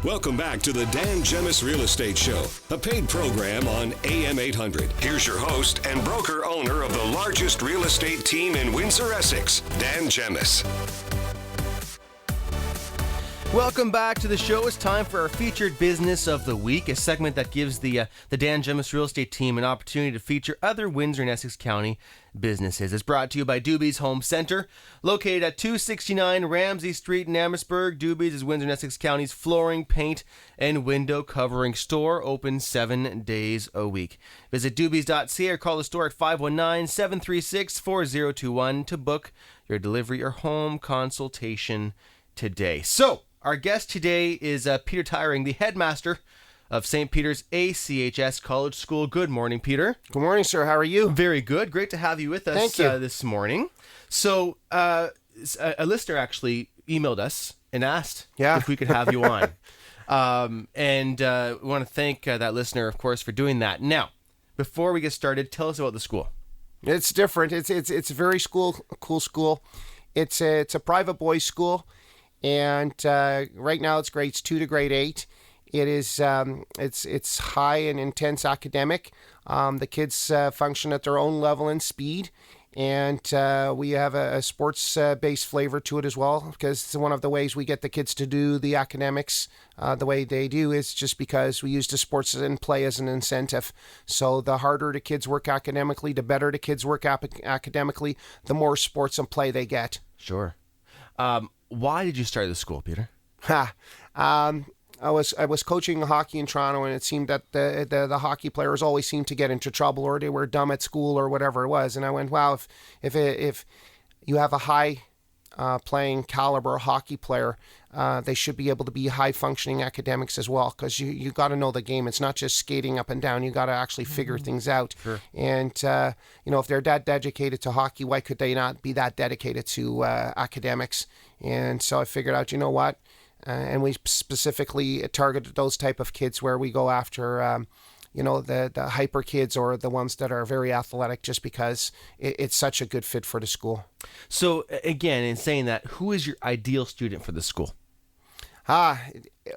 Welcome back to the Dan Gemus Real Estate Show, a paid program on AM800. Here's your host and broker-owner of the largest real estate team in Windsor, Essex, Dan Gemus. Welcome back to the show. It's time for our featured business of the week, a segment that gives the Dan Gemus Real Estate team an opportunity to feature other Windsor and Essex County businesses. It's brought to you by Duby's Home Center, located at 269 Ramsey Street in Amherstburg. Duby's is Windsor and Essex County's flooring, paint, and window covering store, open 7 days a week. Visit dubys.ca or call the store at 519-736-4021 to book your delivery or home consultation today. So, our guest today is Peter Thyrring, the headmaster of St. Peter's ACHS College School. Good morning, Peter. Good morning, sir. How are you? Very good. Great to have you with us. Thank you. This morning. So, a listener actually emailed us and asked if we could have you on. And we want to thank that listener, of course, for doing that. Now, before we get started, tell us about the school. It's different. It's a very cool school. It's a private boys' school. And right now it's grades 2 to grade 8. It is it's high and intense academic. The kids function at their own level and speed, and we have a sports based flavor to it as well, because it's one of the ways we get the kids to do the academics the way they do is just because we use the sports and play as an incentive. So the harder the kids work academically, the better the kids work academically, the more sports and play they get. Sure. Why did you start the school, Peter? I was coaching hockey in Toronto, and it seemed that the hockey players always seemed to get into trouble, or they were dumb at school, or whatever it was. And I went, wow, if you have a high playing caliber hockey player, they should be able to be high functioning academics as well, because you got to know the game. It's not just skating up and down. You got to actually figure things out. Sure. And if they're that dedicated to hockey, why could they not be that dedicated to academics? And so I figured out, you know what? And we specifically targeted those type of kids where we go after, the hyper kids, or the ones that are very athletic, just because it's such a good fit for the school. So again, in saying that, who is your ideal student for the school?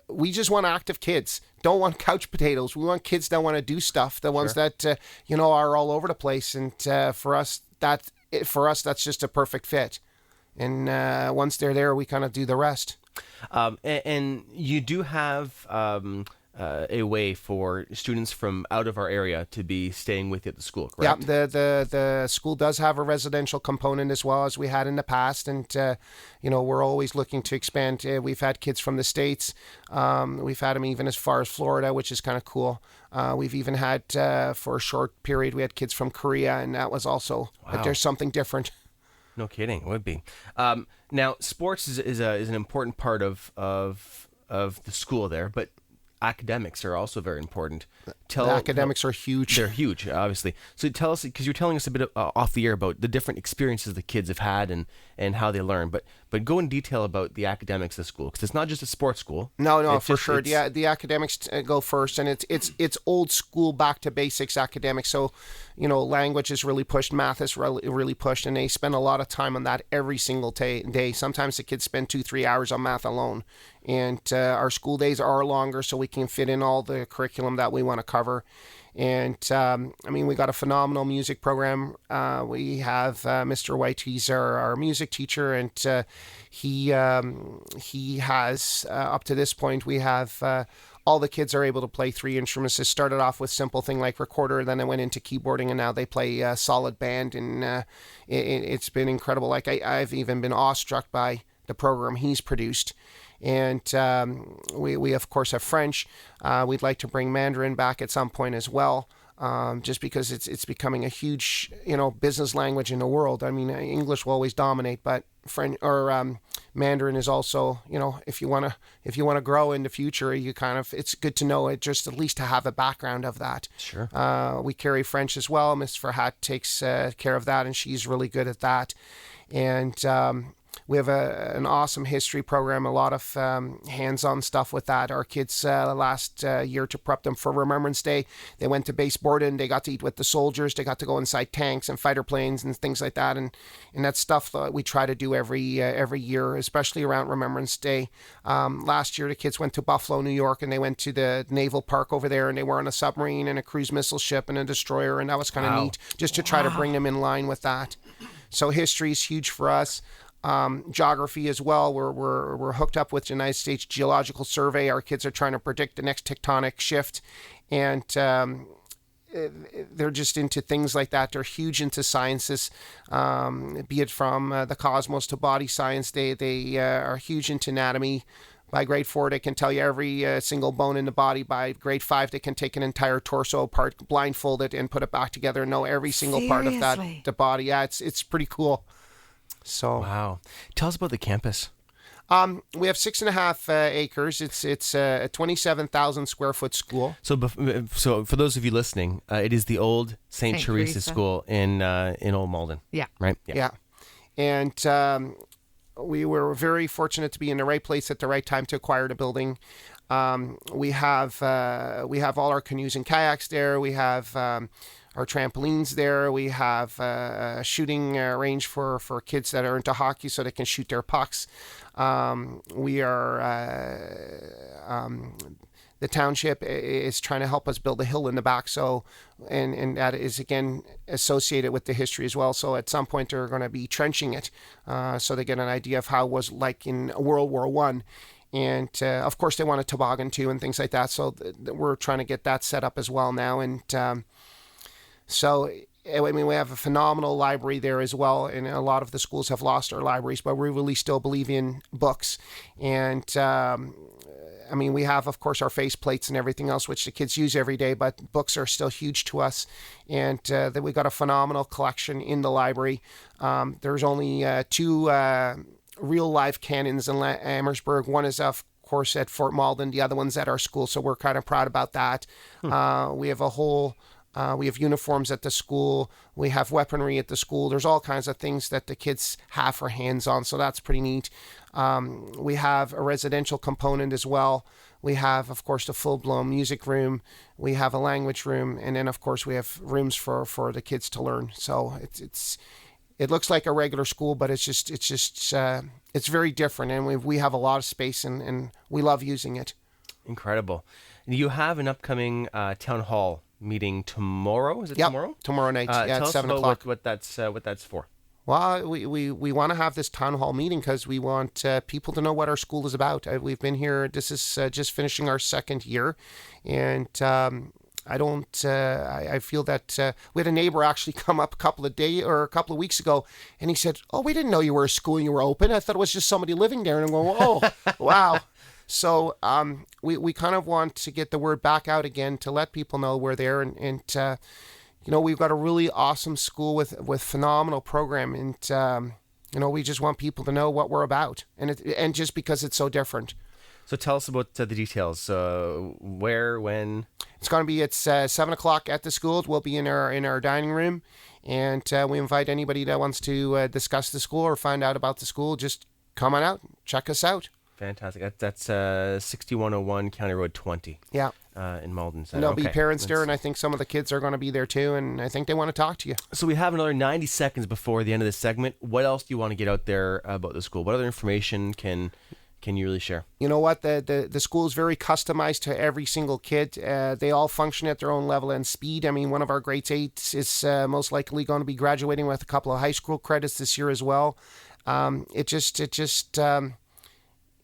We just want active kids. Don't want couch potatoes. We want kids that want to do stuff. The ones that are all over the place. And for us, that's just a perfect fit. And once they're there, we kind of do the rest. And you do have a way for students from out of our area to be staying with you at the school, correct? Yeah, the school does have a residential component as well as we had in the past, and we're always looking to expand. We've had kids from the States. We've had them even as far as Florida, which is kind of cool. We've even had, for a short period, we had kids from Korea, and that was also, but there's something different. No kidding, it would be. Now, sports is an important part of the school there, but academics are also very important. Academics are huge. They're huge, obviously. So tell us, because you're telling us a bit off the air about the different experiences the kids have had and how they learn, but go in detail about the academics of the school, because it's not just a sports school. No, for sure. The academics go first, and it's old school, back to basics academics. So, language is really pushed, math is really pushed, and they spend a lot of time on that every single day. Sometimes the kids spend 2-3 hours on math alone. And our school days are longer, so we can fit in all the curriculum that we want to cover. And we got a phenomenal music program. We have Mr. White. He's our music teacher, and he has up to this point, we have all the kids are able to play 3 instruments. It started off with simple thing like recorder, then it went into keyboarding, and now they play solid band, and it's been incredible. Like I've even been awestruck by the program he's produced. And we of course have French. We'd like to bring Mandarin back at some point as well, just because it's becoming a huge business language in the world. I mean, English will always dominate, but French or Mandarin is also, if you want to grow in the future, it's good to know it, just at least to have a background of that. Sure. We carry French as well. Miss Farhat takes care of that, and she's really good at that. And We have an awesome history program, a lot of hands-on stuff with that. Our kids last year, to prep them for Remembrance Day, they went to base Borden. They got to eat with the soldiers. They got to go inside tanks and fighter planes and things like that. And that's stuff that we try to do every year, especially around Remembrance Day. Last year, the kids went to Buffalo, New York, and they went to the naval park over there, and they were on a submarine and a cruise missile ship and a destroyer, and that was kind of neat, just to try to bring them in line with that. So history is huge for us. Geography as well. We're hooked up with the United States Geological Survey. Our kids are trying to predict the next tectonic shift, and they're just into things like that. They're huge into sciences, be it from the cosmos to body science. They are huge into anatomy. By grade 4, they can tell you every single bone in the body. By grade 5, they can take an entire torso apart, blindfold it, and put it back together and know every single part of the body. Yeah, it's pretty cool. So wow, tell us about the campus. We have 6.5 acres. It's a 27,000 square foot school. So for those of you listening, it is the old St. Teresa School in Old Malden. Yeah. Right. Yeah. And we were very fortunate to be in the right place at the right time to acquire the building. We have all our canoes and kayaks there. We have our trampolines there. We have a shooting range for kids that are into hockey so they can shoot their pucks. We are the township is trying to help us build a hill in the back, so and that is again associated with the history as well. So at some point they're going to be trenching it, so they get an idea of how it was like in World War One. And of course they want a toboggan too and things like that. So we're trying to get that set up as well now. And so, I mean, we have a phenomenal library there as well, and a lot of the schools have lost their libraries, but we really still believe in books. And, I mean, we have, of course, our face plates and everything else, which the kids use every day, but books are still huge to us. And that we got a phenomenal collection in the library. There's only 2 real life cannons in Amherstburg. One is, of course, at Fort Malden. The other one's at our school, so we're kind of proud about that. We have a whole... we have uniforms at the school. We have weaponry at the school. There's all kinds of things that the kids have for hands-on, so that's pretty neat. We have a residential component as well. We have, of course, the full-blown music room. We have a language room, and then, of course, we have rooms for the kids to learn. So it looks like a regular school, but it's very different, and we have a lot of space, and we love using it. Incredible. You have an upcoming town hall meeting tomorrow. Is it tomorrow? Tomorrow night. Tell at us 7 about o'clock. what that's for. Well, we want to have this town hall meeting because we want people to know what our school is about. We've been here. This is just finishing our 2nd year, and I feel that we had a neighbor actually come up a couple of weeks ago, and he said, "Oh, we didn't know you were a school and you were open. I thought it was just somebody living there." And I'm going, "Oh, wow." So we kind of want to get the word back out again to let people know we're there, and you know, we've got a really awesome school with phenomenal program, and you know, we just want people to know what we're about, and just because it's so different. So tell us about the details. Where, when? It's going to be at 7 o'clock at the school. We'll be in our dining room, and we invite anybody that wants to discuss the school or find out about the school. Just come on out, check us out. Fantastic. That's 6101 County Road 20. Yeah. In Malden. And there'll be parents there, and I think some of the kids are going to be there too, and I think they want to talk to you. So we have another 90 seconds before the end of this segment. What else do you want to get out there about the school? What other information can you really share? You know what? The school is very customized to every single kid. They all function at their own level and speed. I mean, one of our grade 8s is most likely going to be graduating with a couple of high school credits this year as well.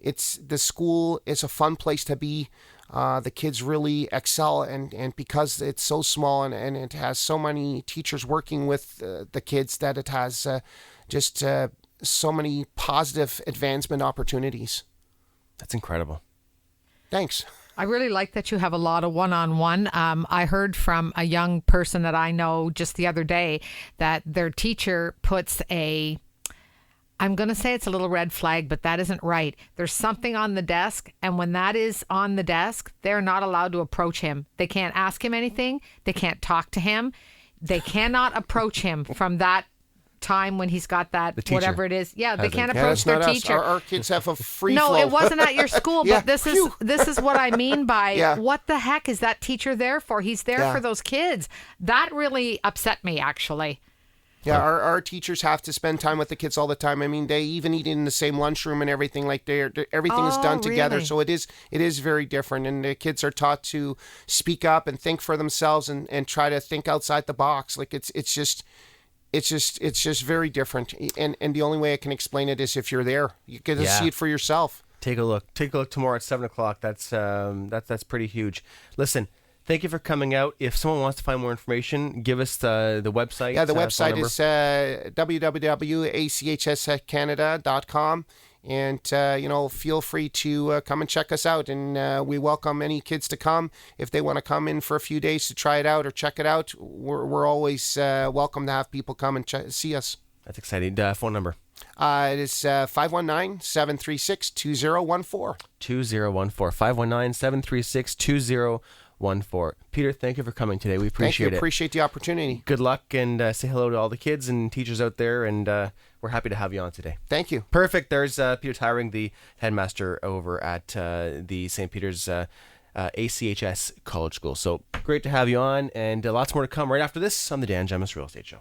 It's the school is a fun place to be. The kids really excel, and because it's so small and it has so many teachers working with the kids, that it has so many positive advancement opportunities. That's incredible. Thanks. I really like that you have a lot of one-on-one. I heard from a young person that I know just the other day that their teacher puts I'm going to say it's a little red flag, but that isn't right. There's something on the desk, and when that is on the desk, they're not allowed to approach him. They can't ask him anything. They can't talk to him. They cannot approach him from that time when he's got that teacher whatever it is. Yeah, they can't Yeah, approach that's not their us. teacher. Our kids have a free No, flow. it wasn't at your school, Yeah. but this is what I mean by Yeah. what the heck is that teacher there for? He's there Yeah. for those kids. That really upset me, actually. Yeah, our teachers have to spend time with the kids all the time. I mean, they even eat in the same lunchroom and everything. Like everything is done together, really? so it is very different. And the kids are taught to speak up and think for themselves and try to think outside the box. Like it's just very different. And the only way I can explain it is if you're there, you get to see it for yourself. Take a look tomorrow at 7:00. That's pretty huge. Listen, thank you for coming out. If someone wants to find more information, give us the website. Yeah, the phone website number. is www.achscanada.com. And, feel free to come and check us out. And we welcome any kids to come. If they want to come in for a few days to try it out or check it out, we're always welcome to have people come and see us. That's exciting. Phone number. It is 519-736-2014. 2014. 519-736-2014. Peter, thank you for coming today. We appreciate it. Appreciate the opportunity. Good luck, and say hello to all the kids and teachers out there, and we're happy to have you on today. Thank you. Perfect. There's Peter Thyrring, the headmaster over at the St. Peter's ACHS College School. So great to have you on, and lots more to come right after this on the Dan Gemus Real Estate Show.